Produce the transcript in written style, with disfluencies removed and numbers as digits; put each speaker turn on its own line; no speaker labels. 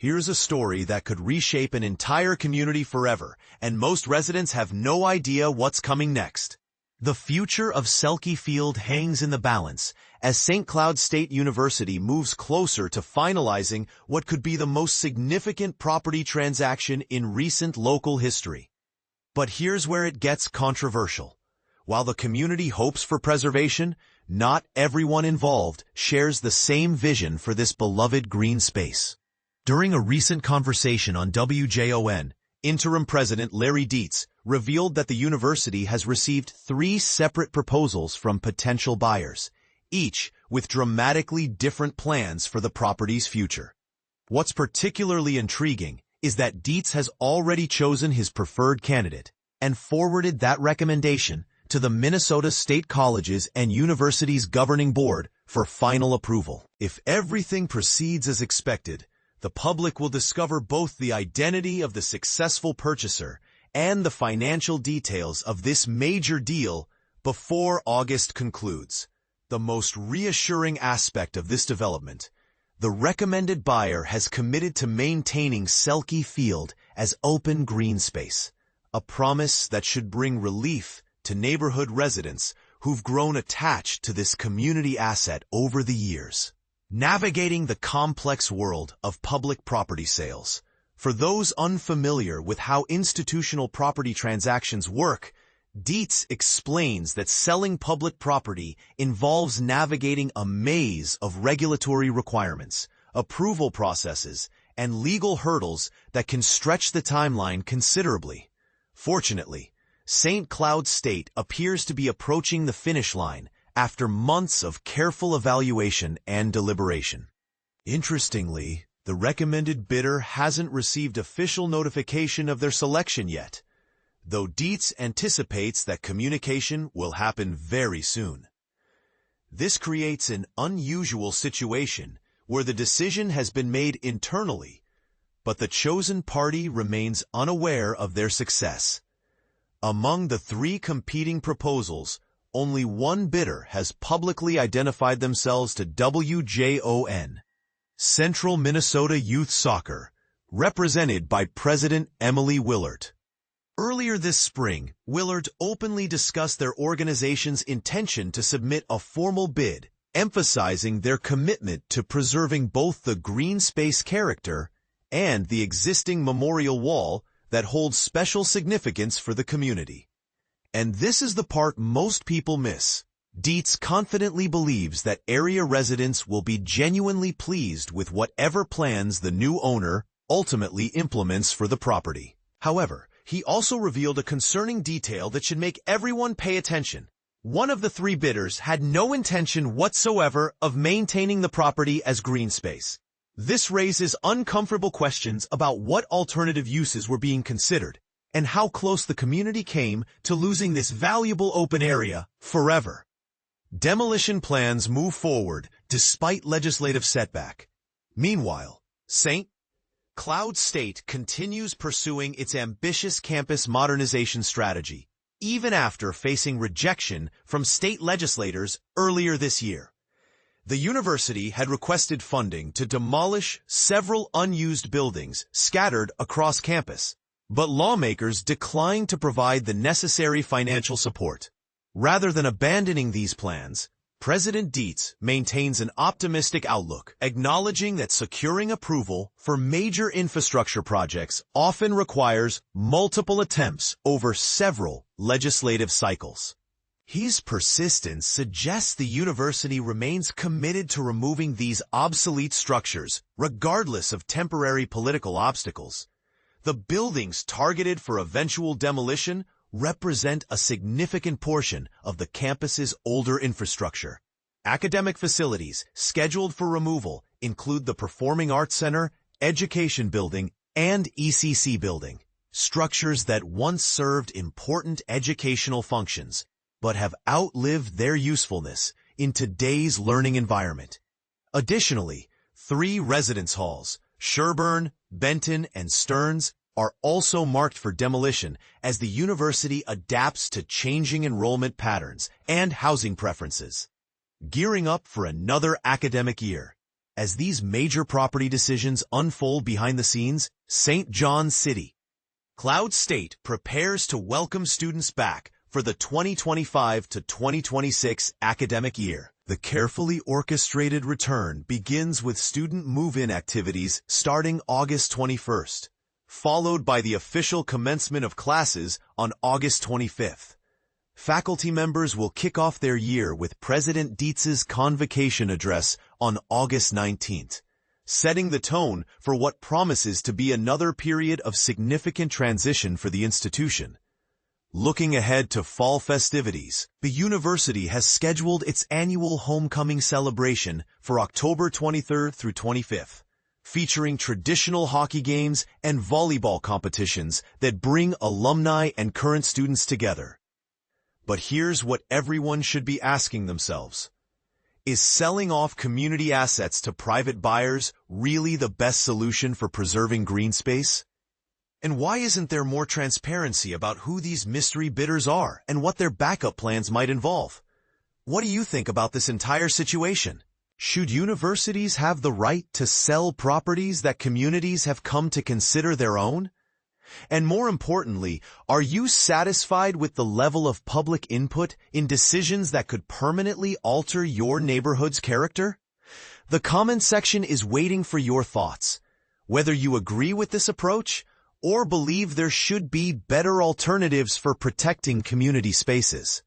Here's a story that could reshape an entire community forever, and most residents have no idea what's coming next. The future of Selke Field hangs in the balance as St. Cloud State University moves closer to finalizing what could be the most significant property transaction in recent local history. But here's where it gets controversial. While the community hopes for preservation, not everyone involved shares the same vision for this beloved green space. During a recent conversation on WJON, Interim President Larry Dietz revealed that the university has received 3 separate proposals from potential buyers, each with dramatically different plans for the property's future. What's particularly intriguing is that Dietz has already chosen his preferred candidate and forwarded that recommendation to the Minnesota State Colleges and Universities Governing Board for final approval. If everything proceeds as expected, the public will discover both the identity of the successful purchaser and the financial details of this major deal before August concludes. The most reassuring aspect of this development: the recommended buyer has committed to maintaining Selke Field as open green space, a promise that should bring relief to neighborhood residents who've grown attached to this community asset over the years. Navigating the complex world of public property sales. For those unfamiliar with how institutional property transactions work, Dietz explains that selling public property involves navigating a maze of regulatory requirements, approval processes, and legal hurdles that can stretch the timeline considerably. Fortunately, St. Cloud State appears to be approaching the finish line after months of careful evaluation and deliberation. Interestingly, the recommended bidder hasn't received official notification of their selection yet, though Dietz anticipates that communication will happen very soon. This creates an unusual situation where the decision has been made internally, but the chosen party remains unaware of their success. Among the 3 competing proposals, only one bidder has publicly identified themselves to WJON. Central Minnesota Youth Soccer, represented by President Emily Willert. Earlier this spring, Willert openly discussed their organization's intention to submit a formal bid, emphasizing their commitment to preserving both the green space character and the existing memorial wall that holds special significance for the community. And this is the part most people miss. Dietz confidently believes that area residents will be genuinely pleased with whatever plans the new owner ultimately implements for the property. However, he also revealed a concerning detail that should make everyone pay attention. One of the 3 bidders had no intention whatsoever of maintaining the property as green space. This raises uncomfortable questions about what alternative uses were being considered, and how close the community came to losing this valuable open area forever. Demolition plans move forward despite legislative setback. Meanwhile, St. Cloud State continues pursuing its ambitious campus modernization strategy, even after facing rejection from state legislators earlier this year. The university had requested funding to demolish several unused buildings scattered across campus, but lawmakers declined to provide the necessary financial support. Rather than abandoning these plans, President Dietz maintains an optimistic outlook, acknowledging that securing approval for major infrastructure projects often requires multiple attempts over several legislative cycles. His persistence suggests the university remains committed to removing these obsolete structures, regardless of temporary political obstacles. The buildings targeted for eventual demolition represent a significant portion of the campus's older infrastructure. Academic facilities scheduled for removal include the Performing Arts Center, Education Building, and ECC Building, structures that once served important educational functions, but have outlived their usefulness in today's learning environment. Additionally, 3 residence halls, Sherburne, Benton, and Stearns, are also marked for demolition as the university adapts to changing enrollment patterns and housing preferences. Gearing up for another academic year, As these major property decisions unfold behind the scenes, St. John City. Cloud State prepares to welcome students back for the 2025 to 2026 academic year. The carefully orchestrated return begins with student move-in activities starting August 21st, followed by the official commencement of classes on August 25th. Faculty members will kick off their year with President Dietz's convocation address on August 19th. Setting the tone for what promises to be another period of significant transition for the institution. Looking ahead to fall festivities, the university has scheduled its annual homecoming celebration for October 23rd through 25th, featuring traditional hockey games and volleyball competitions that bring alumni and current students together. But here's what everyone should be asking themselves. Is selling off community assets to private buyers really the best solution for preserving green space? And why isn't there more transparency about who these mystery bidders are and what their backup plans might involve? What do you think about this entire situation? Should universities have the right to sell properties that communities have come to consider their own? And more importantly, are you satisfied with the level of public input in decisions that could permanently alter your neighborhood's character? The comment section is waiting for your thoughts. Whether you agree with this approach or believe there should be better alternatives for protecting community spaces.